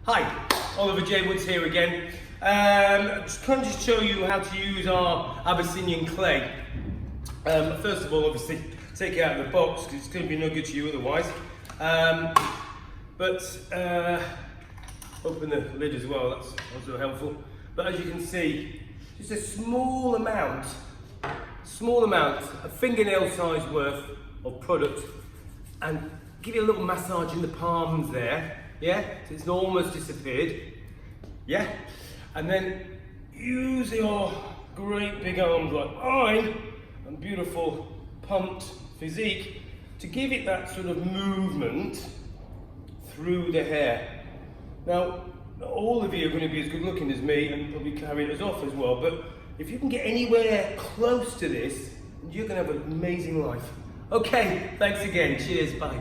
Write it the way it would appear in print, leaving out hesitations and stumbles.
Hi, Oliver J. Woods here again. Just trying to show you how to use our Abyssinian clay. First of all, obviously, take it out of the box because it's going to be no good to you otherwise. Open the lid as well, that's also helpful. But as you can see, just a small amount, a fingernail size worth of product, and give you a little massage in the palms there. Yeah, so it's almost disappeared. Yeah, and then use your great big arms like mine and beautiful pumped physique to give it that sort of movement through the hair. Now, not all of you are going to be as good looking as me and probably carry us off as well, but if you can get anywhere close to this, you're going to have an amazing life. Okay, thanks again. Cheers, bye.